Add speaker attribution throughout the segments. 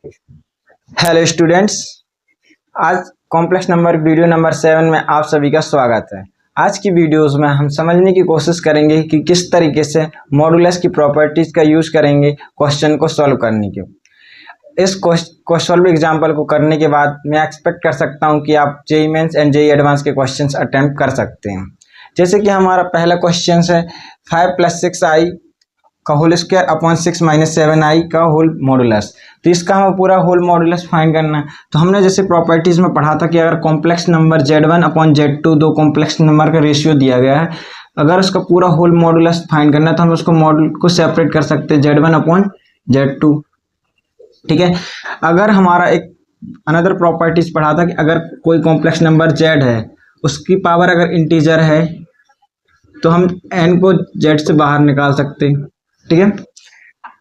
Speaker 1: Hello students, आज complex number video number 7 में आप सभी का स्वागत है। आज की वीडियोस में हम समझने की कोशिश करेंगे कि किस तरीके से मॉडुलस की प्रॉपर्टीज का यूज करेंगे क्वेश्चन को सॉल्व करने के। इस सॉल्व एग्जाम्पल को करने के बाद मैं एक्सपेक्ट कर सकता हूं कि आप JEE mains and JEE advance के क्वेश्चंस अटेम्प्ट कर सकते हैं। जैसे कि हमारा पहला क्वेश्चन है 5 + 6i का होल स्क्वायर अपॉन 6 - 7i का होल मॉडुलस। तो इसका हमें पूरा होल मॉडुलस फाइंड करना है। तो हमने जैसे प्रॉपर्टीज में पढ़ा था कि अगर complex number z1 upon z2 दो कॉम्प्लेक्स नंबर का रेशियो दिया गया है, अगर उसका पूरा होल मॉडुलस फाइंड करना है तो हम उसको मॉडुल को सेपरेट कर सकते हैं z1 अपॉन z2। ठीक है। अगर हमारा एक अनदर प्रॉपर्टीज पढ़ा था कि अगर कोई कॉम्प्लेक्स नंबर z है, उसकी पावर अगर इंटीजर है तो हम n को z से बाहर निकाल सकते हैं। ठीक है।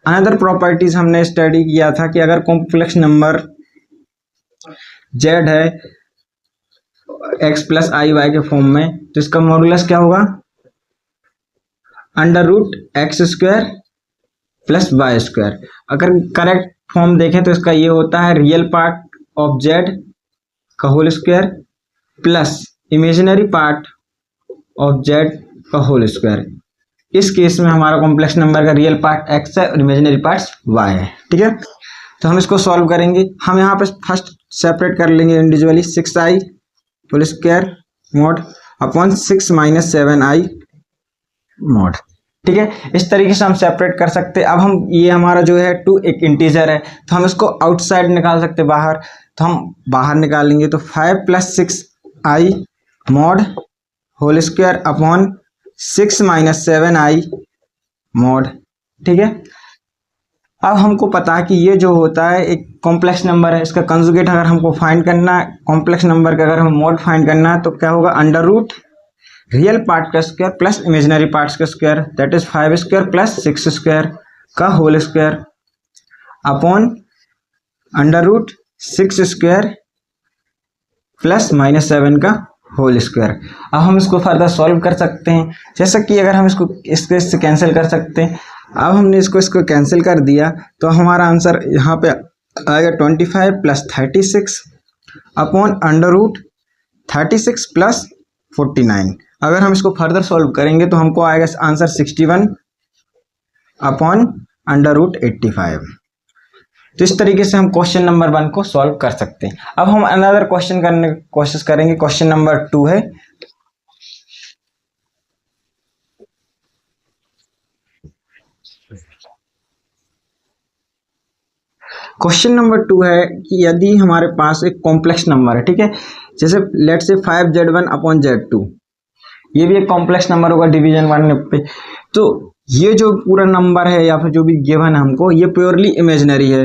Speaker 1: अनदर प्रॉपर्टीज हमने स्टडी किया था कि अगर कॉम्प्लेक्स नंबर z है x + iy के फॉर्म में, तो इसका मॉडुलस क्या होगा? √x² + y²। अगर करेक्ट फॉर्म देखें तो इसका ये होता है रियल पार्ट ऑफ z का whole square plus imaginary part of z का होल स्क्वायर। इस केस में हमारा कॉम्प्लेक्स नंबर का रियल पार्ट x है और इमेजिनरी पार्ट y है। ठीक है। तो हम इसको सॉल्व करेंगे। हम यहाँ पे फर्स्ट सेपरेट कर लेंगे individually 6i whole square mod upon 6 - 7i mod. ठीक है। इस तरीके से हम सेपरेट कर सकते हैं। अब हम ये हमारा जो है 2 एक इंटीजर है तो हम इसको आउटसाइड निकाल सकते हैं बाहर। तो हम बाहर निकालेंगे तो 5 + 6i mod whole square upon 6 - 7i mod. ठीक है। अब हमको पता है कि ये जो होता है एक कॉम्प्लेक्स नंबर है, इसका कंजुगेट अगर हमको फाइंड करना है, कॉम्प्लेक्स नंबर का अगर हम मॉड फाइंड करना है तो क्या होगा? अंडर रूट रियल पार्ट का स्क्वायर प्लस इमेजिनरी पार्ट्स का स्क्वायर, दैट इज 5² + 6² का होल स्क्वायर अपॉन √6² प्लस -7 का होल स्क्वायर। अब हम इसको फर्दर सॉल्व कर सकते हैं। जैसा कि अगर हम इससे कैंसिल कर सकते हैं। अब हमने इसको कैंसिल कर दिया तो हमारा आंसर यहाँ पे आएगा 25 + 36 अपॉन √36 + 49। अगर हम इसको फर्दर सॉल्व करेंगे तो हमको आएगा आंसर 61 अपॉन √85। तो इस तरीके से हम क्वेश्चन नंबर 1 को सॉल्व कर सकते हैं। अब हम अनदर क्वेश्चन करने की कोशिश करेंगे। क्वेश्चन नंबर 2 है क्वेश्चन नंबर 2 है कि यदि हमारे पास एक कॉम्प्लेक्स नंबर है, ठीक है, जैसे लेट से 5z1 अपॉन z2, ये भी एक कॉम्प्लेक्स नंबर होगा डिवीजन 1 पे। तो ये जो पूरा नंबर है या फिर जो भी गिवन है हमको, ये प्योरली इमेजिनरी है।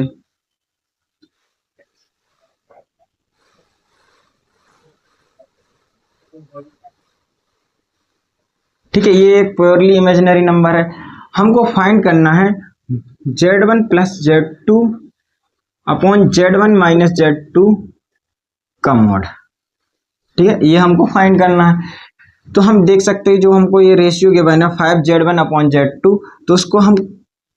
Speaker 1: ठीक है। ये एक प्योरली इमेजिनरी नंबर है। हमको फाइंड करना है z1 + z2 upon z1 - z2 का मॉड। ठीक है। ये हमको फाइंड करना है। तो हम देख सकते हैं जो हमको ये रेशियो गिवन है 5z1 अपॉन z2, तो उसको हम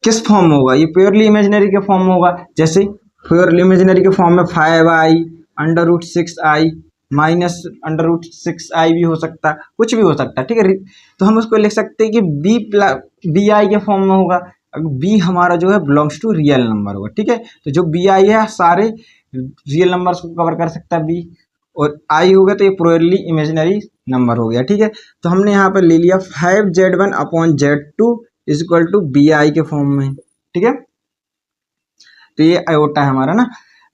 Speaker 1: किस फॉर्म में होगा? ये प्योरली इमेजिनरी के फॉर्म में होगा। जैसे प्योरली इमेजिनरी के फॉर्म में 5i √6i -√6i भी हो सकता है, कुछ भी हो सकता है। ठीक है। तो हम उसको लिख सकते हैं कि bi के फॉर्म में होगा। b हमारा जो है बिलोंग्स टू रियल नंबर होगा। ठीक है। तो जो bi है सारे रियल नंबर्स को कवर कर सकता है b, और i होगा तो ये प्योरली इमेजिनरी नंबर हो गया। ठीक है। तो हमने यहाँ पर ले लिया 5z1 अपॉन z2 = bi के फॉर्म में। ठीक है। तो ये आयोटा है हमारा ना।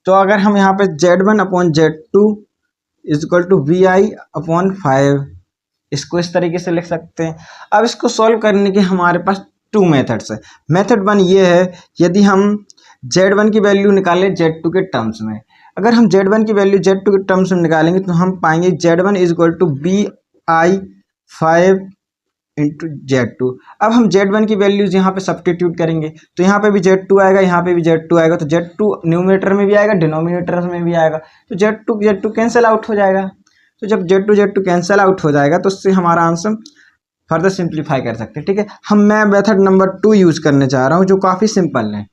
Speaker 1: तो अगर हम यहाँ पे z1 upon z2 = bi upon 5, इसको इस तरीके से लिख सकते हैं। अब इसको सॉल्व करने के हमारे पास 2 मेथड्स है। मेथड 1 ये है, यदि हम z1 की वैल्यू निकालें z2 के टर्म्स में। अगर हम z1 की वैल्यू z2 के टर्म्स में निकालेंगे तो हम पाएंगे z1 = bi 5 × z2। अब हम z1 की वैल्यूज यहाँ पे सब्स्टिट्यूट करेंगे तो यहाँ पे भी z2 आएगा, यहाँ पे भी z2 आएगा। तो z2 न्यूमरेटर में भी आएगा, डिनोमिनेटर में भी आएगा। तो z2 कैंसिल आउट हो जाएगा। तो जब z2 कैंसिल आउट हो जाएगा तो उससे हमारा आंसर फर्दर सिंप्लीफाई कर सकते हैं। ठीक है। मैं मेथड नंबर 2 यूज करने चाह रहा हूँ जो काफ़ी सिंपल है।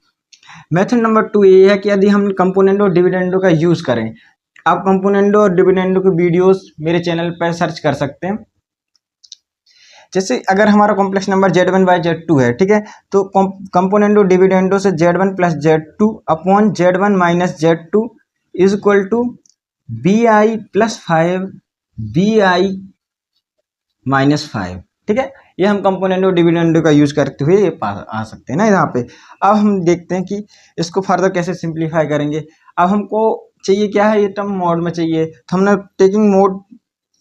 Speaker 1: मेथड नंबर 2 ये है कि यदि हम कंपोनेंडो और डिविडेंडो का यूज़ करें, आप कंपोनेंडो और डिविडेंडो की वीडियोस मेरे चैनल पर सर्च कर सकते हैं। जैसे अगर हमारा complex number Z1 by Z2 है, ठीक है, तो कंपोनेंडो डिविडेंडो से Z1 plus Z2 upon Z1 minus Z2 is equal to BI plus 5 BI minus 5, ठीक है। ये हम कंपोनेंडो डिविडेंडो का यूज करते हुए ये आ सकते हैं ना यहाँ पे। अब हम देखते हैं कि इसको फर्दर कैसे सिंप्लीफाई करेंगे। अब हमको चाहिए क्या है, ये टर्म मॉड में चाहिए, तो हमने टेकिंग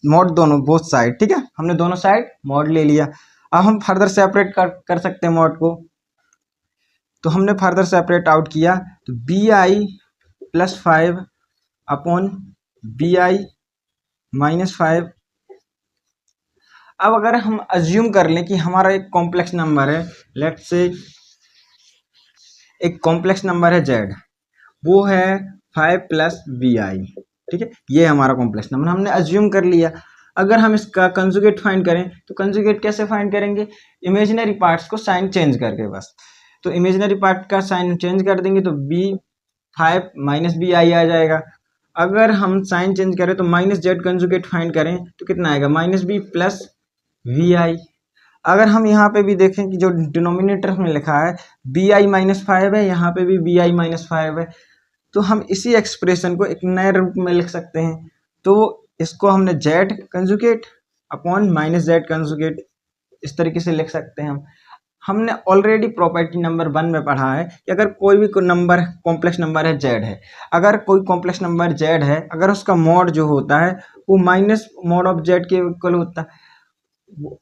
Speaker 1: मॉड दोनों बोथ साइड, ठीक है, हमने दोनों साइड मॉड ले लिया। अब हम फर्दर सेपरेट कर सकते हैं मॉड को, तो हमने फर्दर सेपरेट आउट किया, तो BI plus 5 upon BI minus 5। अब अगर हम अज्यूम कर लें कि हमारा एक कॉम्प्लेक्स नंबर है, लेट्स से एक कॉम्प्लेक्स नंबर है Z, वो है 5 प्लस BI, ठीक है, ये हमारा कॉम्प्लेक्स नंबर हमने अज्यूम कर लिया। अगर हम इसका कंजुगेट फाइंड करें, तो कंजुगेट कैसे फाइंड करेंगे, इमेजिनरी पार्ट्स को साइन चेंज करके बस। तो इमेजिनरी पार्ट का साइन चेंज कर देंगे तो B5 माइनस BI आ जाएगा। अगर हम साइन चेंज करें तो माइनस Z कंजुगेट फाइंड करें तो कितना आएगा, माइनस B प्लस VI। अगर हम यहाँ पे भी देखें कि जो डिनोमिनेटर में लिखा है BI माइनस 5 है, यहाँ पे भी BI माइनस 5 है, तो हम इसी एक्सप्रेशन को एक नए रूप में लिख सकते हैं। तो इसको हमने Z conjugate upon minus Z conjugate इस तरीके से लिख सकते हैं। हमने ऑलरेडी प्रॉपर्टी नंबर 1 में पढ़ा है कि अगर कोई भी नंबर कॉम्प्लेक्स नंबर है Z है, अगर कोई कॉम्प्लेक्स नंबर Z है, अगर उसका मॉड जो होता है वो माइनस मॉड ऑफ Z के इक्वल होता है,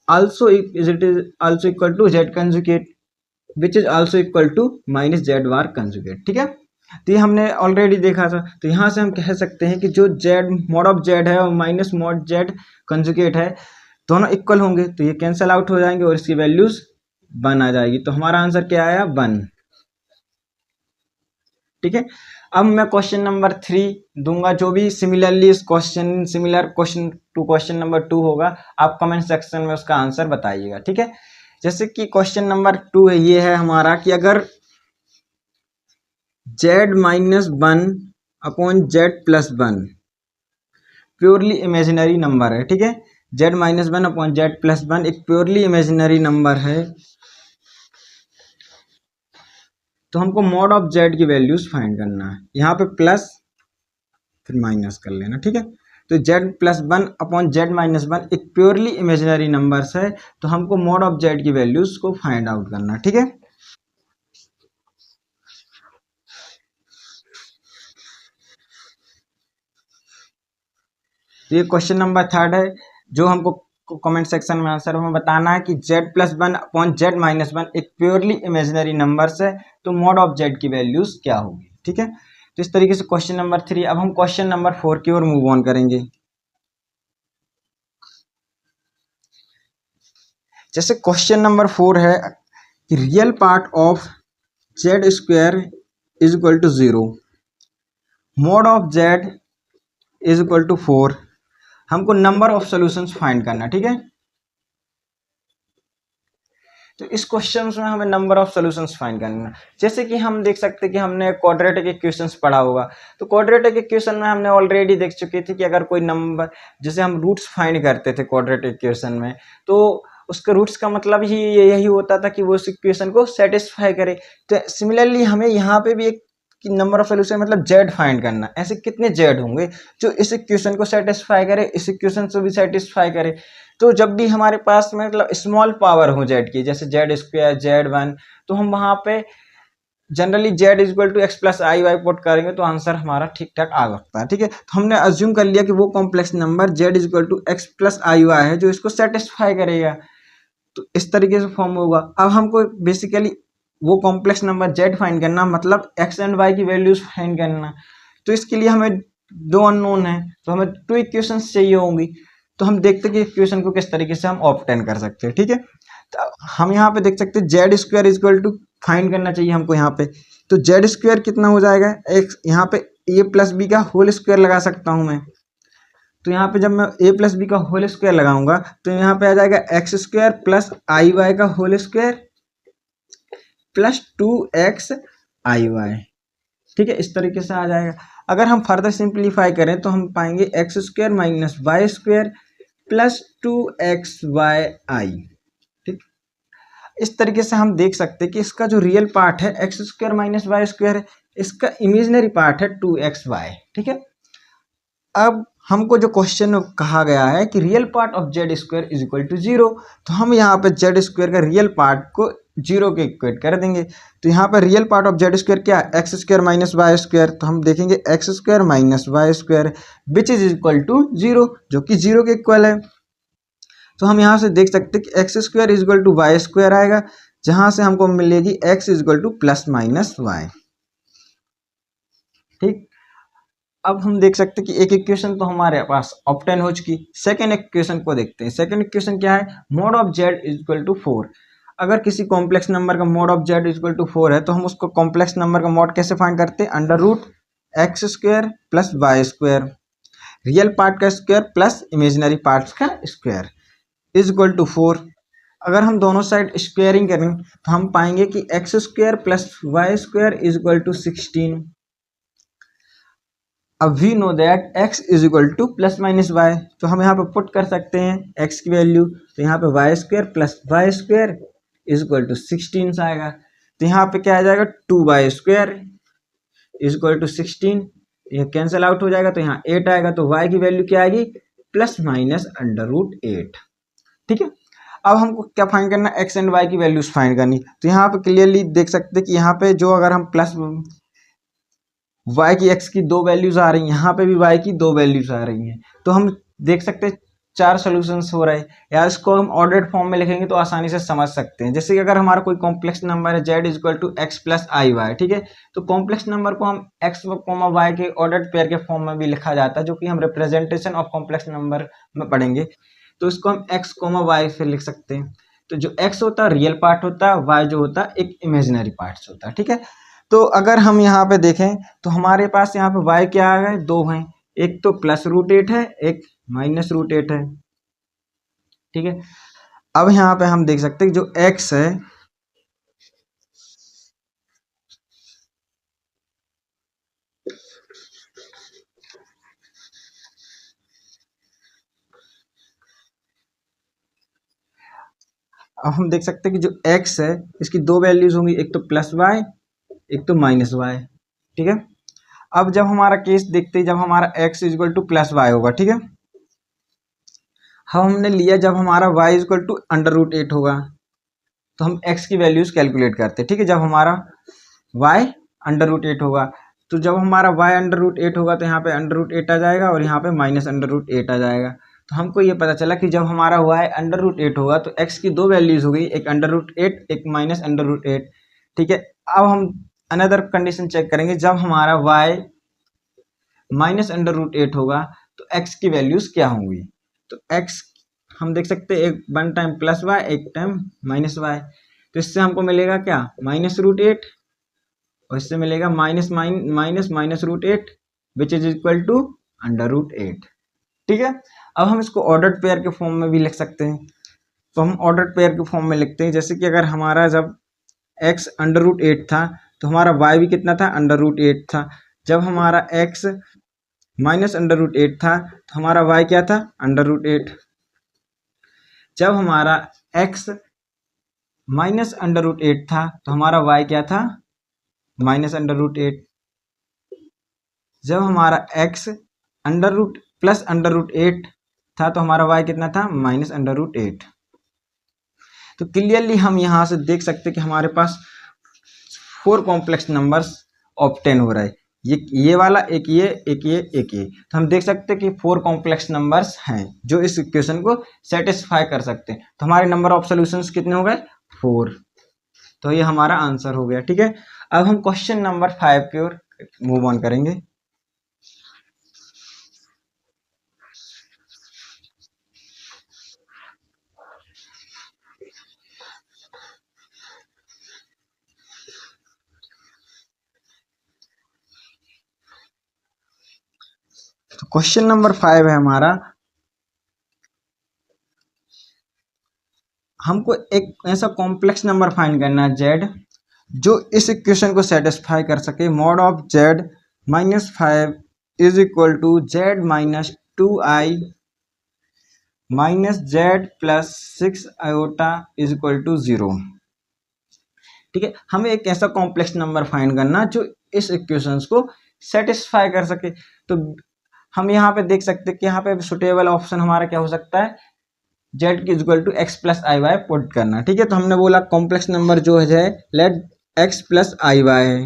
Speaker 1: also it is also equal to Z conjugate which is also equal to minus Z bar conjugate, ठीक है। तो ये हमने ऑलरेडी देखा था, तो यहाँ से हम कह सकते हैं कि जो Z मॉड ऑफ Z है और माइनस मॉड Z कंजुगेट है, दोनों इक्वल होंगे, तो ये कैंसिल आउट हो जाएंगे और इसकी वैल्यूज 1 आ जाएगी। तो हमारा आंसर क्या आया, 1, ठीक है। अब मैं क्वेश्चन नंबर 3 दूंगा, जो भी similar question to question number 2 होगा, आप कमेंट सेक्शन में उसका आंसर बताइएगा, ठीक है। जैसे कि क्वेश्चन नंबर 2 है, ये है हमारा कि अगर Z minus 1 upon Z plus 1 purely imaginary number है, ठीक है, Z minus 1 upon Z plus 1 एक प्योरली इमेजिनरी नंबर है, तो हमको मॉड ऑफ Z की वैल्यूज फाइंड करना है। यहाँ पे प्लस फिर माइनस कर लेना, ठीक है। तो Z plus 1 upon Z minus 1 एक प्योरली इमेजिनरी नंबर्स है, तो हमको मॉड ऑफ Z की वैल्यूज को फाइंड आउट करना, ठीक है। तो ये क्वेश्चन नंबर 3 है, जो हमको कमेंट सेक्शन में आंसर हमें बताना है कि Z plus 1 upon Z minus 1 एक प्योरली इमेजिनरी नंबर्स है, तो मॉड ऑफ Z की वैल्यूज क्या होगी, ठीक है। तो इस तरीके से क्वेश्चन नंबर 3। अब हम क्वेश्चन नंबर 4 की ओर मूव ऑन करेंगे। जैसे क्वेश्चन नंबर 4 है कि real part of Z square is equal to 0, mod of Z is equal to 4, हमको नंबर ऑफ सॉल्यूशंस फाइंड करना, ठीक है। तो इस क्वेश्चन में हमें नंबर ऑफ सॉल्यूशंस फाइंड करना। जैसे कि हम देख सकते हैं कि हमने क्वाड्रेटिक इक्वेशंस पढ़ा होगा, तो क्वाड्रेटिक इक्वेशन में हमने ऑलरेडी देख चुके थे कि अगर कोई नंबर, जैसे हम रूट्स फाइंड करते थे क्वाड्रेटिक इक्वेशन में, तो उसके रूट्स का मतलब ही यही होता था कि वो उस इक्वेशन को सेटिस्फाई करे। तो सिमिलरली हमें यहाँ पे भी एक नंबर ऑफ सोल्यूशन मतलब Z फाइंड करना, ऐसे कितने Z होंगे जो इस इक्वेशन को सेटिस्फाई करे, इस इक्वेशन से भी सेटिस्फाई करे। तो जब भी हमारे पास में मतलब स्मॉल पावर हो Z की, जैसे Z स्क्वायर Z1, तो हम वहाँ पे generally Z equal to x plus i y put करेंगे तो आंसर हमारा ठीक ठाक आ सकता है, ठीक है। तो हमने अज्यूम कर लिया कि वो complex number Z equal to x plus i y है जो इसको सेटिस्फाई करेगा, तो इस तरीके से फॉर्म होगा। अब हमको बेसिकली वो कॉम्प्लेक्स नंबर Z फाइंड करना, मतलब x एंड y की वैल्यूज फाइंड करना। तो इसके लिए हमें 2 अननोन है, तो हमें 2 इक्वेशंस चाहिए होंगी। तो हम देखते हैं कि इक्वेशन को किस तरीके से हम ऑब्टेन कर सकते हैं, ठीक है। तो हम यहाँ पे देख सकते हैं Z square equal to find करना चाहिए हमको यहाँ पे। तो Z स्क्वायर कितना हो जाएगा, एक यहाँ पे a प्लस बी का होल स्क्वायर लगा सकता हूँ मैं। तो यहाँ पे जब मैं a प्लस बी का होल स्क्वायर लगाऊंगा तो यहाँ पे आ जाएगा x square plus i Y का होल स्क्वायर प्लस 2x आई वाई। ठीक है, इस तरीके से आ जाएगा। अगर हम फर्दर सिंप्लीफाई करें तो हम पाएंगे x square minus y square plus 2xy। ठीक, इस तरीके से हम देख सकते हैं कि इसका जो रियल पार्ट है x square minus y square है, इसका इमेजिनरी पार्ट है 2xy। ठीक है, अब हमको जो क्वेश्चन में कहा गया है कि real part of z square is equal to zero, तो हम यहाँ पे जेड स्क्वायर का रियल पार्ट को जीरो के इक्वेट कर देंगे। तो यहाँ पर real part of z square क्या है, x square minus y square. तो हम देखेंगे x square minus y square which is equal to zero, जो कि जीरो के इक्वल है। तो हम यहाँ से देख सकते हैं कि x square is equal to y square आएगा, जहाँ से हमको मिलेगी x is equal to plus minus y. ठीक, अब हम देख सकते हैं कि एक इक्वेशन तो हमारे पास ऑब्टेन हो चुकी। सेकेंड इक्वेशन को देखते हैं। सेकेंड इक्वेशन क्या है, mod of Z is equal to 4। अगर किसी कॉम्प्लेक्स नंबर का mod of Z is equal to 4 है तो हम उसको कॉम्प्लेक्स नंबर का मोड कैसे फाइंड करते हैं, under root x square plus y square, real part का स्क्वायर प्लस इमेजिनरी पार्ट का स्क्वायर इज इक्वल टू 4। अगर हम दोनों साइड स्क्वायरिंग करें तो हम पाएंगे कि x square plus y square is equal to 16। अब we know that x is equal to plus minus y, तो हम यहाँ पे पुट कर सकते हैं x की वैल्यू। तो यहाँ पे y square plus y square is equal to 16 आएगा। तो यहाँ पे क्या आ जाएगा, 2y square is equal to 16, ये कैंसिल आउट हो जाएगा तो यहाँ 8 आएगा। तो y की वैल्यू क्या आएगी, प्लस माइनस अंडर रूट 8। ठीक है, अब हमको क्या फाइंड करना है, x एंड y की वैल्यूज फाइंड करनी। तो यहाँ पे क्लियरली देख सकते हैं कि यहाँ पे जो अगर हम प्लस y की x की दो वैल्यूज आ रही हैं, यहाँ पे भी y की दो वैल्यूज आ रही हैं, तो हम देख सकते हैं 4 सॉल्यूशंस हो रहे हैं। यार इसको हम ऑर्डर्ड फॉर्म में लिखेंगे तो आसानी से समझ सकते हैं। जैसे कि अगर हमारा कोई कॉम्प्लेक्स नंबर है z is equal to x plus i y, ठीक है, तो कॉम्प्लेक्स नंबर को हम x कोमा y के ऑर्डर्ड पेयर के फॉर्म में भी लिखा जाता है, जो कि हम रिप्रेजेंटेशन ऑफ कॉम्प्लेक्स नंबर में पढ़ेंगे। तो इसको हम x कोमा y से लिख सकते हैं। तो जो x होता है रियल पार्ट होता है, y जो होता है एक इमेजिनरी पार्ट होता है। ठीक है, तो अगर हम यहाँ पे देखें तो हमारे पास यहाँ पे y क्या आ गए, दो हैं, एक तो प्लस रूट 8 है, एक माइनस रूट 8 है। ठीक है, अब यहाँ पे हम देख सकते हैं जो x है अब हम देख सकते हैं कि जो x है इसकी दो वैल्यूज होंगी, एक तो प्लस y एक तो माइनस y। ठीक है, अब जब हमारा केस देखते हैं जब हमारा x is equal to plus y होगा, ठीक है, हमने लिया जब हमारा y is equal to under root 8 होगा, तो हम x की वैल्यूज कैलकुलेट करते हैं। ठीक है, जब हमारा y अंडर रूट 8 होगा, तो जब हमारा y अंडर रूट 8 होगा तो यहाँ पे अंडर रूट 8 आ जाएगा और यहाँ पे माइनस अंडर रूट 8 आ जाएगा। तो हमको ये पता चला कि जब हमारा y अंडर रूट 8 होगा तो x की दो वैल्यूज हो गई, एक अंडर रूट 8 एक माइनस अंडर रूट 8। ठीक है, अब हम अनदर कंडीशन चेक करेंगे, जब हमारा y माइनस अंडर रूट 8 होगा तो x की वैल्यूज क्या होंगी। तो x हम देख सकते हैं एक वन टाइम प्लस y एक टाइम माइनस y, तो इससे हमको मिलेगा क्या, माइनस रूट 8, और इससे मिलेगा minus minus minus root 8 which is equal to under root 8। ठीक है, अब हम इसको ऑर्डर्ड पेयर के फॉर्म में भी लिख सकते हैं। तो हम ऑर्डर्ड पेयर के फॉर्म में लिखते हैं, जैसे कि अगर हमारा जब x अंडर रूट 8 था तो हमारा y भी कितना था, अंडर रूट 8 था। जब हमारा x माइनस अंडर रूट 8 था तो हमारा y क्या था, अंडर रूट 8। जब हमारा x माइनस अंडर रूट 8 था तो हमारा y क्या था, माइनस अंडर रूट 8। जब हमारा x under root plus under root 8 था तो हमारा y कितना था, माइनस अंडर रूट 8। तो क्लियरली हम यहाँ से देख सकते हैं कि हमारे पास 4 कॉम्प्लेक्स नंबर्स ऑब्टेन हो रहा है, ये वाला एक ये एक ये एक ये। तो हम देख सकते हैं कि 4 कॉम्प्लेक्स नंबर्स हैं जो इस इक्वेशन को सेटिस्फाई कर सकते हैं। तो हमारे नंबर ऑफ सॉल्यूशंस कितने हो गए, 4। तो ये हमारा आंसर हो गया। ठीक है, अब हम क्वेश्चन नंबर 5 की ओर मूव ऑन करेंगे। तो क्वेश्चन नंबर 5 है हमारा, हमको एक ऐसा कॉम्प्लेक्स नंबर फाइंड करना है z जो इस इक्वेशन को सेटिस्फाई कर सके, mod of z minus 5 is equal to z minus 2i minus z plus 6 iota is equal to 0। ठीक है, हमें एक ऐसा कॉम्प्लेक्स नंबर फाइंड करना जो इस इक्वेशंस को सेटिस्फाई कर सके। तो हम यहाँ पे देख सकते हैं कि यहाँ पे सुटेबल ऑप्शन हमारा क्या हो सकता है, जेड की equal to x plus i y put करना। ठीक है, तो हमने बोला कॉम्प्लेक्स नंबर जो है late x plus i y है,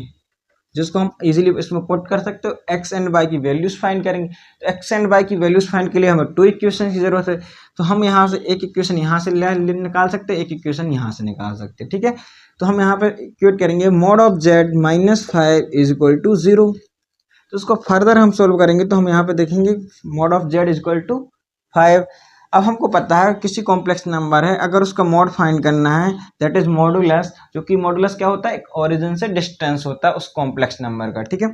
Speaker 1: जिसको हम इजीली इसमें पुट कर सकते हो। एक्स एंड वाई की वैल्यूज फाइंड करेंगे, तो एक्स एंड वाई की वैल्यूज फाइंड के लिए हमें 2 इक्वेशन की जरूरत है। तो हम यहाँ से एक इक्वेशन यहाँ से निकाल सकते हैं, एक इक्वेशन यहाँ से निकाल सकते हैं। ठीक है, तो हम यहाँ पे इक्वेट करेंगे mod of z minus 5 is equal to 0। तो उसको फर्दर हम सोल्व करेंगे, तो हम यहाँ पे देखेंगे mod of Z is equal to 5। अब हमको पता है किसी कॉम्प्लेक्स नंबर है, अगर उसका मॉड फाइंड करना है दैट इज मॉडुलस, जो कि मॉडुलस क्या होता है, एक ओरिजिन से डिस्टेंस होता है उस कॉम्प्लेक्स नंबर का। ठीक है,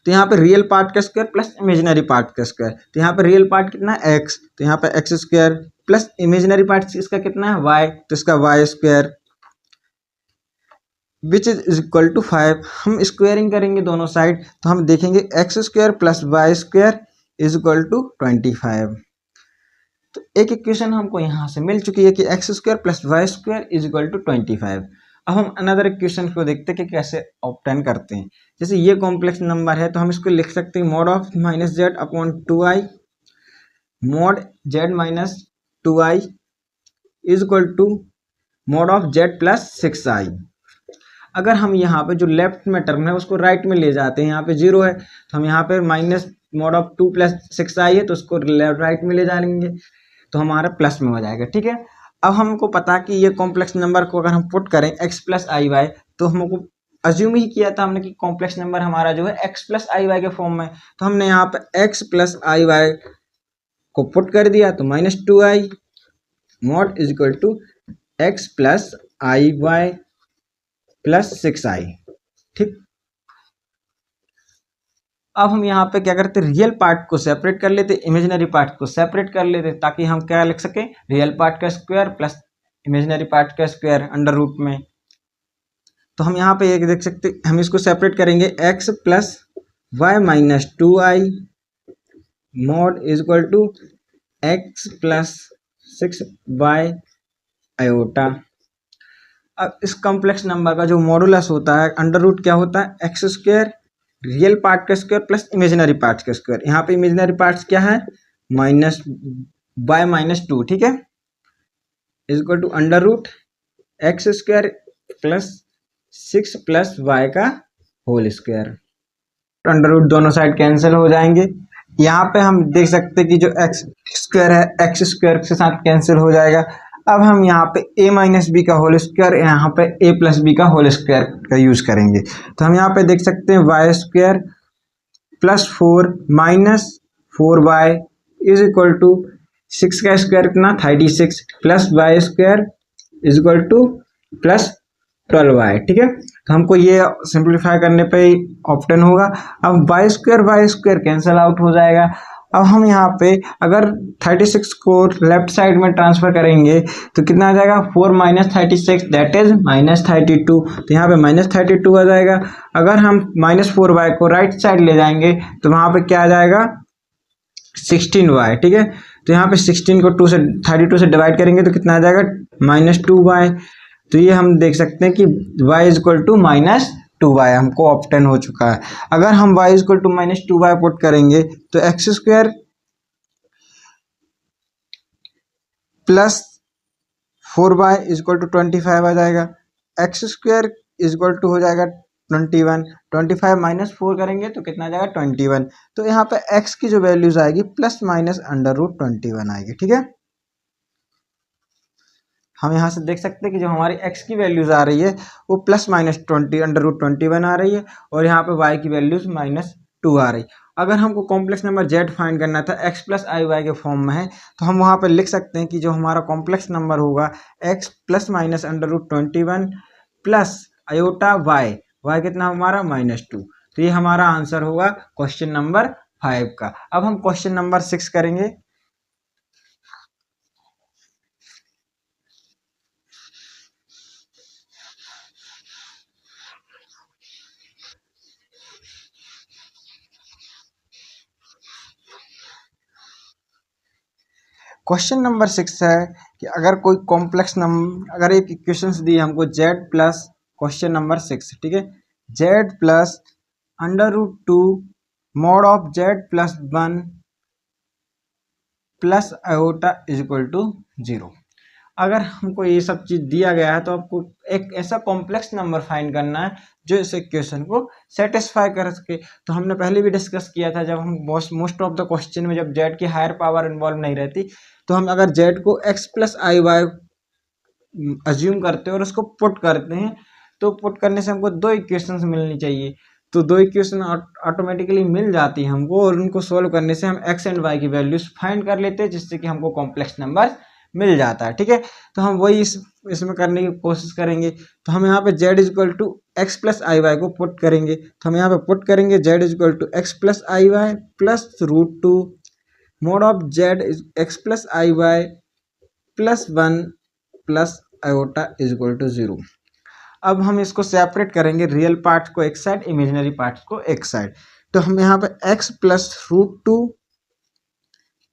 Speaker 1: तो यहाँ पे रियल पार्ट का स्क्वायर प्लस इमेजिनरी पार्ट का स्क्वायर, तो यहाँ पे रियल पार्ट कितना है एक्स, तो यहाँ पे x square plus imaginary part इसका कितना है वाई, तो इसका y square which is equal to 5। हम स्क्वायरिंग करेंगे दोनों साइड, तो हम देखेंगे x square plus y square is equal to 25। तो एक इक्वेशन हमको यहाँ से मिल चुकी है कि x square plus y square is equal to 25। अब हम अनदर इक्वेशन को देखते हैं कि कैसे ऑब्टेन करते हैं। जैसे ये कॉम्प्लेक्स नंबर है, तो हम इसको लिख सकते हैं mod of minus z upon 2i mod z minus 2i is equal to mod of z plus 6i। अगर हम यहाँ पे जो लेफ्ट में टर्म है उसको राइट में ले जाते हैं, यहाँ पे 0 है, तो हम यहाँ पे minus mod of 2 plus 6i है, तो उसको राइट में ले जाएंगे तो हमारा प्लस में हो जाएगा। ठीक है, अब हमको पता कि ये कॉम्प्लेक्स नंबर को अगर हम पुट करें x प्लस आई वाई, तो हमको अज्यूम ही किया था हमने कि कॉम्प्लेक्स नंबर हमारा जो है x प्लस आई वाई के फॉर्म में, तो हमने यहाँ पे x प्लस आई वाई को पुट कर दिया, तो minus 2i mod is equal to x plus i y plus 6i। ठीक, अब हम यहाँ पे क्या करते, रियल पार्ट को सेपरेट कर लेते, इमेजिनरी पार्ट को सेपरेट कर लेते, ताकि हम क्या लिख सके, रियल पार्ट का स्क्वायर प्लस इमेजिनरी पार्ट का स्क्वायर अंडर रूट में। तो हम यहाँ पे एक देख सकते, हम इसको सेपरेट करेंगे x plus y minus 2i mod is equal to x plus 6y iota. अब इस कॉम्प्लेक्स नंबर का जो मॉडुलस होता है अंडर रूट क्या होता है, एक्स स्क्वायर रियल पार्ट का स्क्वायर प्लस इमेजिनरी पार्ट का स्क्वायर। यहाँ पे इमेजिनरी पार्ट्स क्या है, माइनस बाय माइनस 2। ठीक है, is equal to under root x square plus 6 plus y का होल स्क्वायर। अंडर रूट दोनों साइड कैंसिल हो जाएंगे। यहाँ पे हम देख सकते हैं कि जो एक्स स्क्वायर है एक्स स्क्वायर के साथ कैंसिल हो जाएगा। अब हम यहाँ पे a माइनस बी का होल स्क्वायर, यहाँ पे a प्लस बी का होल स्क्वायर का यूज करेंगे, तो हम यहाँ पे देख सकते हैं y square plus 4 minus 4y is equal to 6 का स्क्वायर कितना 36 plus y square is equal to plus 12y। ठीक है, तो हमको ये सिंप्लीफाई करने पे ही ऑप्टेन होगा। अब वाई स्क्वायर कैंसिल आउट हो जाएगा। अब हम यहाँ पे अगर 36 को लेफ्ट साइड में ट्रांसफर करेंगे तो कितना आ जाएगा, 4 माइनस 36 दैट इज माइनस 32, तो यहाँ पे माइनस 32 आ जाएगा। अगर हम माइनस 4y को राइट साइड ले जाएंगे तो वहाँ पे क्या आ जाएगा 16y। ठीक है, तो यहाँ पे 16 को 32 से डिवाइड करेंगे तो कितना आ जाएगा माइनस 2y। तो ये हम देख सकते हैं कि y is equal to minus 2y हमको ऑप्टेन हो चुका है। अगर हम y is equal to minus 2y put करेंगे तो x square plus 4y is equal to 25 आ जाएगा, x square is equal to हो जाएगा 21, 25 माइनस 4 करेंगे तो कितना आ जाएगा 21। तो यहाँ पे x की जो वैल्यूज आएगी प्लस माइनस अंडर रूट 21 आएगी। ठीक है, हम यहाँ से देख सकते हैं कि जो हमारी x की वैल्यूज आ रही है वो प्लस माइनस 20 अंडर रूट 21 आ रही है, और यहाँ पे y की वैल्यूज माइनस 2 आ रही। अगर हमको कॉम्प्लेक्स नंबर z फाइंड करना था x प्लस आई वाई के फॉर्म में है, तो हम वहाँ पे लिख सकते हैं कि जो हमारा कॉम्प्लेक्स नंबर होगा x plus minus under root 21 plus iota y कितना हमारा -2। तो ये हमारा आंसर होगा क्वेश्चन नंबर 5 का। अब हम क्वेश्चन नंबर 6 करेंगे। क्वेश्चन नंबर 6 है कि अगर कोई कॉम्प्लेक्स नंबर, अगर एक इक्वेशंस दी हमको z प्लस, क्वेश्चन नंबर 6, ठीक है, z plus √2 mod of z plus 1 plus iota is equal to 0। अगर हमको ये सब चीज दिया गया है तो आपको एक ऐसा कॉम्प्लेक्स नंबर फाइंड करना है जो इस इक्वेशन को सेटिस्फाई कर सके। तो हमने पहले भी डिस्कस किया था, जब हम मोस्ट ऑफ द क्वेश्चन में जब z की हायर पावर इन्वॉल्व नहीं रहती तो हम अगर z को x plus i Y assume करते हैं और उसको पुट करते हैं, तो पुट करने से हमको दो इक्वेशंस मिलनी चाहिए। तो दो इक्वेशन ऑटोमेटिकली मिल जाती है हमको, और उनको सोल्व करने से हम x एंड y की वैल्यूज फाइंड कर लेते हैं, जिससे कि हमको कॉम्प्लेक्स नंबर मिल जाता है। ठीक है, तो हम वही इसमें करने की कोशिश करेंगे। तो हम यहाँ पे z is equal to x plus i y को पुट करेंगे। तो हम यहाँ पे पुट करेंगे z is equal to x plus i y plus √2 mod of z is x plus i y plus 1 plus iota is equal to 0। अब हम इसको सेपरेट करेंगे, रियल पार्ट को एक साइड, इमेजिनरी पार्ट को एक साइड। तो हम यहाँ पे x plus √2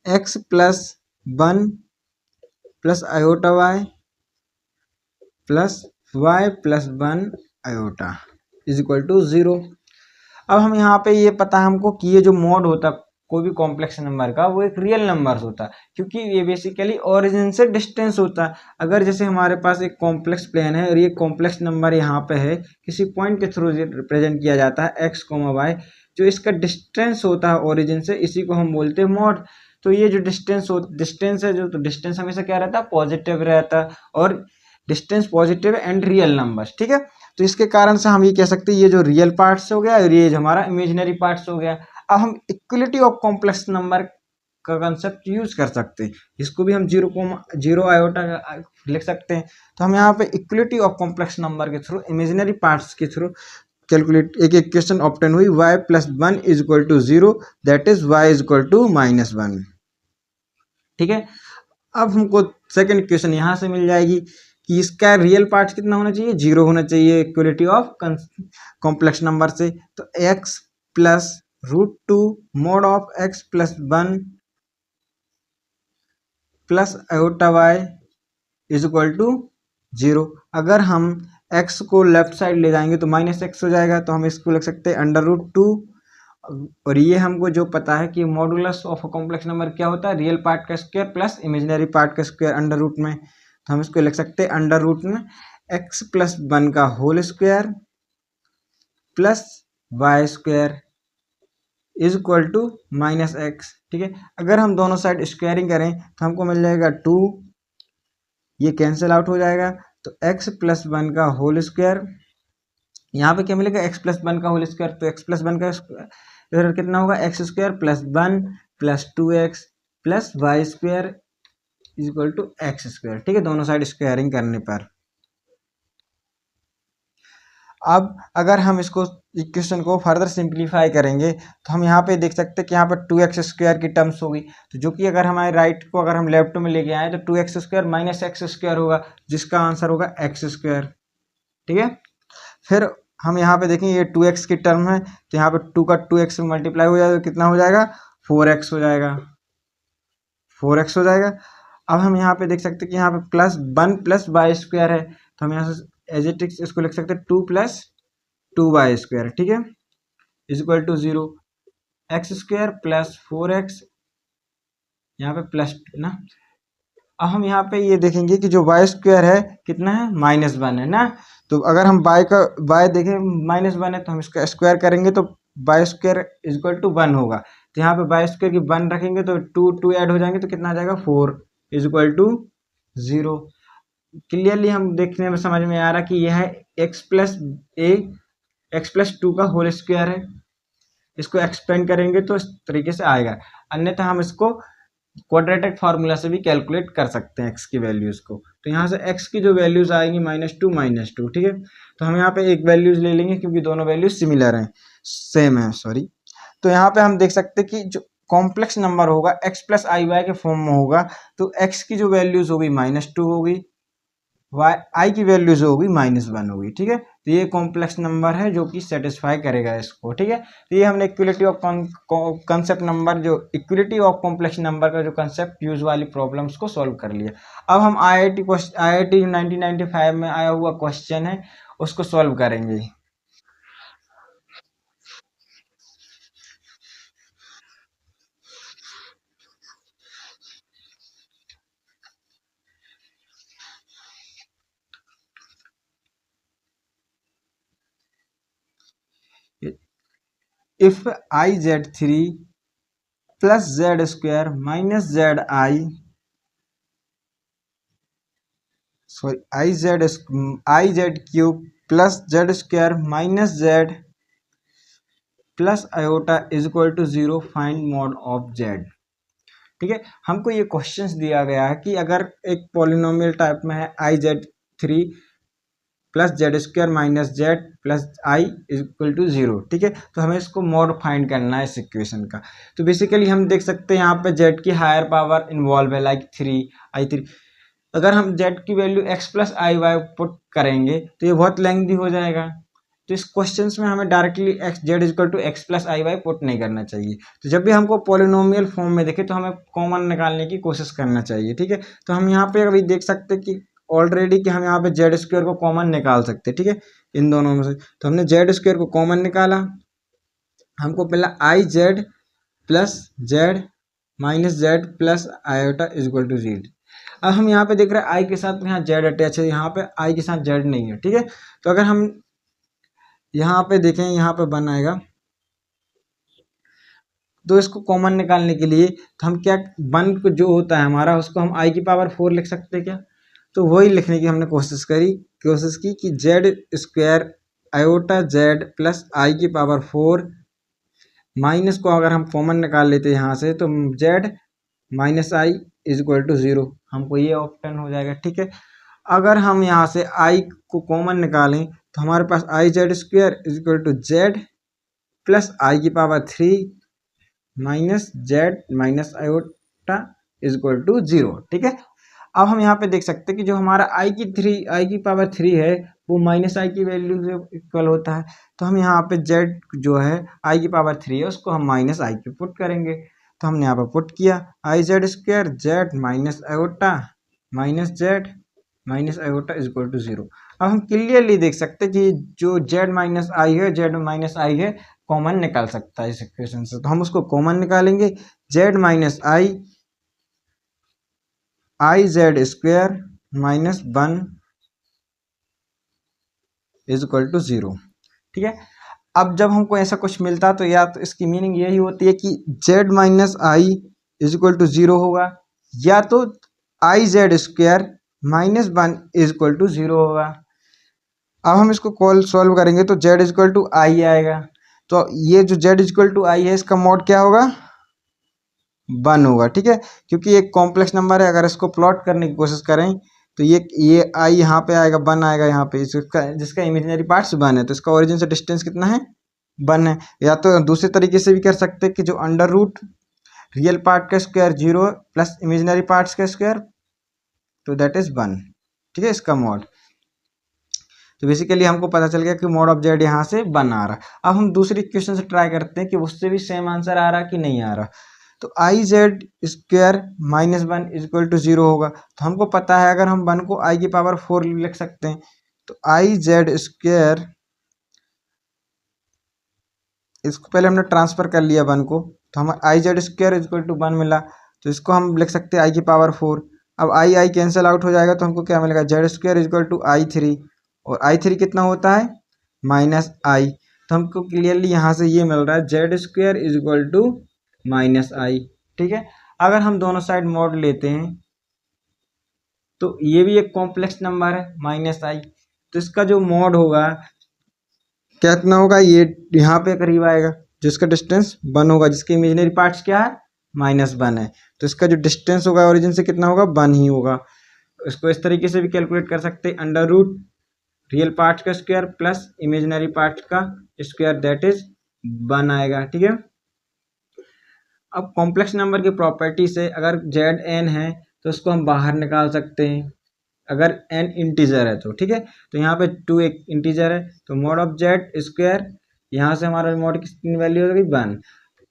Speaker 1: x plus 1 plus iota y plus y plus 1 iota is equal to 0। अब हम यहाँ पे ये पता है हमको कि ये जो मॉड होता है कोई भी कॉम्प्लेक्स नंबर का, वो एक रियल नंबर होता है, क्योंकि ये बेसिकली ओरिजिन से डिस्टेंस होता है। अगर जैसे हमारे पास एक कॉम्प्लेक्स प्लेन है और ये कॉम्प्लेक्स नंबर यहाँ पे है, किसी पॉइंट के थ्रू रिप्रेजेंट किया जाता है x, y, जो इसका डिस्टेंस होता है ओरिजिन से, इसी को हम बोलते हैं मॉड। तो ये जो डिस्टेंस है, जो तो डिस्टेंस हमेशा क्या रहता है, पॉजिटिव रहता है, और distance positive and real number. ठीक है, तो इसके कारण से हम ये कह सकते हैं ये जो रियल पार्ट्स हो गया और ये जो हमारा इमेजिनरी पार्ट्स हो गया। अब हम इक्वलिटी ऑफ कॉम्प्लेक्स नंबर का कंसेप्ट यूज कर सकते हैं, इसको भी हम 0 आयोटा लिख सकते हैं। तो हम यहाँ पे इक्वलिटी ऑफ कॉम्प्लेक्स नंबर के थ्रू, इमेजिनरी पार्ट्स के थ्रू कैलकुलेट एक इक्वेशन ऑब्टेन हुई, y plus 1 is equal to 0, that is y is equal to -1। ठीक है, अब हमको सेकेंड इक्वेशन यहाँ से मिल जाएगी कि इसका रियल पार्ट कितना होना चाहिए, 0 होना चाहिए इक्वलिटी ऑफ कॉम्प्लेक्स नंबर से। तो x plus √2 mod of x plus 1 plus iota y is equal to 0। अगर हम x को लेफ्ट साइड ले जाएंगे तो -x हो जाएगा, तो हम इसको लिख सकते हैं √2। और ये हमको जो पता है कि modulus of a complex number क्या होता है, रियल पार्ट का स्क्वायर प्लस इमेजिनरी पार्ट का स्क्वायर √, में। तो हम इसको लिख सकते हैं √, में x प्लस 1 का whole square plus y square is equal to -x। ठीक है, अगर हम दोनों साइड स्क्वायरिंग करें तो हमको मिल जाएगा 2, ये कैंसिल आउट हो जाएगा। तो x प्लस 1 का होल स्क्वायर, यहाँ पे क्या मिलेगा, x प्लस 1 का होल स्क्वायर, तो x प्लस 1 का स्क्वायर कितना होगा, x square plus 1 plus 2x plus y square is equal to x square. ठीक है, दोनों साइड स्क्वायरिंग करने पर। अब अगर हम इसको इक्वेशन को फर्दर सिंप्लीफाई करेंगे तो हम यहाँ पे देख सकते हैं कि यहाँ पर 2x स्क्वायर की टर्म्स होगी, तो जो कि अगर हमारे राइट को अगर हम लेफ्ट में लेके आए तो 2x square minus x square होगा, जिसका आंसर होगा x स्क्वायर। ठीक है, फिर हम यहाँ पे देखें ये 2x की टर्म है, तो यहाँ पे 2 का 2x मल्टीप्लाई हो जाएगा, कितना हो जाएगा, 4x हो जाएगा, 4x हो जाएगा। अब हम यहाँ पे देख सकते हैं कि यहाँ पे प्लस 1 प्लस वाई स्क्वायर है, तो हम यहाँ से एज इट इज इसको लिख सकते हैं 2 प्लस 2y स्क्वायर। ठीक है, is equal to 0, x square plus 4x, यहाँ पे प्लस ना। अब हम यहाँ पे ये देखेंगे कि जो y स्क्वायर है कितना है, -1 है ना। तो अगर हम y देखें -1 है, तो हम इसका स्क्वायर करेंगे तो y square is equal to 1 होगा। तो यहाँ पे y स्क्वायर की 1 रखेंगे तो 2 ऐड हो जाएंगे, तो कितना आ जाएगा, 4 इज इक्वल टू 0। क्लियरली हम देखने में समझ में आ रहा कि यह है x प्लस 2 का होल स्क्वायर है। इसको एक्सपेंड करेंगे तो इस तरीके से आएगा, अन्यथा हम इसको क्वाड्रेटिक फार्मूला से भी कैलकुलेट कर सकते हैं x की वैल्यूज को। तो यहाँ से x की जो वैल्यूज आएंगी -2 ठीक है, तो हम यहाँ पे एक वैल्यूज ले लेंगे क्योंकि दोनों वैल्यूज सिमिलर हैं, सेम है, सॉरी। तो यहाँ पे हम देख सकते हैं कि जो कॉम्प्लेक्स नंबर होगा x प्लस आई वाई के फॉर्म में होगा, तो x की जो वैल्यूज होगी -2 होगी, y की वैल्यूज होगी -1 होगी। ठीक है, तो ये कॉम्प्लेक्स नंबर है जो कि सेटिस्फाई करेगा इसको, ठीक है। तो ये हमने इक्वलिटी ऑफ कंसेप्ट नंबर, जो इक्वलिटी ऑफ कॉम्प्लेक्स नंबर का जो कंसेप्ट यूज वाली प्रॉब्लम्स को सॉल्व कर लिया। अब हम IIT 1995 में आया हुआ क्वेश्चन है उसको सॉल्व करेंगे। If IZ3 plus Z square minus IZ cube plus Z square minus Z plus iota is equal to 0, find mod of Z। ठीक है, हमको ये क्वेश्चंस दिया गया है कि अगर एक पॉलिनोमियल टाइप में है IZ3 plus Z square minus Z plus I is equal to 0, ठीक है, तो हमें इसको मॉड फाइंड करना है इस इक्वेशन का। तो बेसिकली हम देख सकते हैं यहाँ पे Z की हायर पावर इन्वॉल्व है, लाइक 3 अगर हम Z की value x plus i y put करेंगे तो ये बहुत लेंथी हो जाएगा। तो इस क्वेश्चन में हमें directly Z equal to x plus i y put नहीं करना चाहिए। तो जब भी हमको पॉलिनोमियल फॉर्म में देखे तो हमें कॉमन निकालने की कोशिश करना चाहिए, ठीक है। तो हम यहाँ पे अभी देख सकते हैं कि ऑलरेडी कि हम यहाँ पे Z स्क्वायर को कॉमन निकाल सकते हैं, ठीक है, इन दोनों में से। तो हमने Z स्क्वायर को कॉमन निकाला, हमको पहला IZ plus Z minus Z plus iota is equal to 0। अब हम यहाँ पे देख रहे हैं आई के साथ यहाँ Z अटैच है, यहाँ पे आई के साथ Z नहीं है, ठीक है। तो अगर हम यहाँ पे देखें, यहाँ पे 1 आएगा, तो इसको कॉमन निकालने के लिए तो हम क्या 1 को जो होता है हमारा उसको हम आई की पावर 4 लिख सकते हैं क्या। तो वही लिखने की हमने कोशिश की कि Z square iota Z plus I की पावर 4 माइनस को अगर हम कॉमन निकाल लेते हैं यहाँ से तो Z minus i is equal to 0, हमको ये ऑप्शन हो जाएगा, ठीक है। अगर हम यहाँ से आई को कॉमन निकालें तो हमारे पास IZ square is equal to Z plus I की power 3 minus Z minus iota is equal to 0, ठीक है। अब हम यहाँ पे देख सकते हैं कि जो हमारा आई की पावर 3 है वो माइनस आई की वैल्यू से इक्वल होता है। तो हम यहाँ पे Z जो है आई की पावर 3 है उसको हम माइनस आई पे पुट करेंगे। तो हमने यहाँ पर पुट किया IZ square Z minus iota minus Z minus iota is equal to 0। अब हम क्लियरली देख सकते हैं कि जो Z माइनस आई है कॉमन निकाल सकता है इस इक्वेशन से। तो हम उसको कॉमन निकालेंगे, Z minus i z square minus 1 is equal to 0, ठीक है। अब जब हमको ऐसा कुछ मिलता तो या तो इसकी मीनिंग यही होती है कि Z minus i is equal to 0 होगा, या तो i z square minus 1 is equal to 0 होगा। अब हम इसको सॉल्व करेंगे तो Z is equal to i आएगा। तो ये जो Z is equal to i है इसका मॉड क्या होगा, 1 होगा, ठीक है, क्योंकि एक कॉम्प्लेक्स नंबर है। अगर इसको प्लॉट करने की कोशिश करें तो ये आई यहाँ पे आएगा, 1 आएगा यहाँ पे, जिसका इमेजिनरी पार्ट्स 1 है, तो इसका ओरिजिन से डिस्टेंस कितना है, 1 है। या तो दूसरे तरीके से भी कर सकते हैं कि जो अंडर रूट रियल पार्ट का स्क्वायर 0 प्लस इमेजिनरी पार्ट्स का स्क्वायर, तो दैट इज 1, ठीक है, इसका मॉड। तो बेसिकली हमको पता चल गया कि मॉड ऑफ जेड यहाँ से 1 आ रहा। अब हम दूसरी इक्वेशन से ट्राई करते हैं कि उससे भी सेम आंसर आ रहा कि नहीं आ रहा। तो i z square minus 1 is equal to 0 होगा। तो हमको पता है अगर हम 1 को आई की पावर 4 लिख सकते हैं, तो आई जेड स्क्वायर, इसको पहले हमने ट्रांसफर कर लिया 1 को, तो हम i z square is equal to 1 मिला, तो इसको हम लिख सकते हैं आई की पावर 4। अब आई कैंसिल आउट हो जाएगा तो हमको क्या मिलेगा, z square is equal to I3, और I3 कितना होता है, माइनस आई। तो हमको क्लियरली यहाँ से ये मिल रहा है Z square is equal to minus I, ठीक है। अगर हम दोनों साइड मॉड लेते हैं तो ये भी एक कॉम्प्लेक्स नंबर है माइनस आई, तो इसका जो मॉड होगा कितना होगा, ये यहाँ पे करीब आएगा, जिसका डिस्टेंस 1 होगा, जिसके इमेजिनरी पार्ट्स क्या है, माइनस 1 है, तो इसका जो डिस्टेंस होगा ओरिजिन से कितना होगा, 1 ही होगा। इसको इस तरीके से भी कैलकुलेट कर सकते हैं, अंडर रूट रियल पार्ट्स का स्क्वायर प्लस इमेजिनरी पार्ट्स का स्क्वायर, दैट इज 1 आएगा, ठीक है। अब कॉम्प्लेक्स नंबर की प्रॉपर्टी से अगर जेड एन है तो उसको हम बाहर निकाल सकते हैं, अगर n इंटीजर है तो, ठीक है। तो यहाँ पे 2 एक इंटीजर है, तो मॉड ऑफ जेड स्क्वायर, यहाँ से हमारा मॉड की वैल्यू हो गई 1।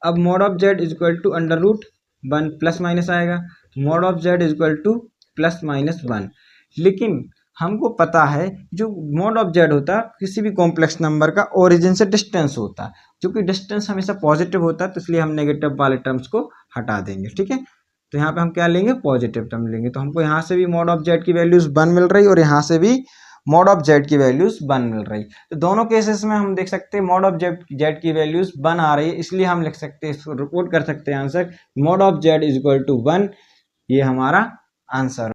Speaker 1: अब mod of Z is equal to under root 1 plus minus आएगा, mod of Z is equal to plus minus 1। लेकिन हमको पता है जो मॉड ऑफ जेड होता है किसी भी कॉम्प्लेक्स नंबर का ओरिजिन से डिस्टेंस होता है, जो कि डिस्टेंस हमेशा पॉजिटिव होता है, तो इसलिए हम नेगेटिव वाले टर्म्स को हटा देंगे, ठीक है। तो यहाँ पे हम क्या लेंगे, पॉजिटिव टर्म लेंगे। तो हमको यहाँ से भी मॉड ऑफ जेड की वैल्यूज 1 मिल रही और यहाँ से भी मॉड ऑफ जेड की वैल्यूज 1 मिल रही। तो दोनों केसेस में हम देख सकते हैं मॉड ऑफ जेड की वैल्यूज 1 आ रही है, इसलिए हम लिख सकते हैं, इसको रिपोर्ट कर सकते हैं answer, mod of Z is equal to 1, ये हमारा आंसर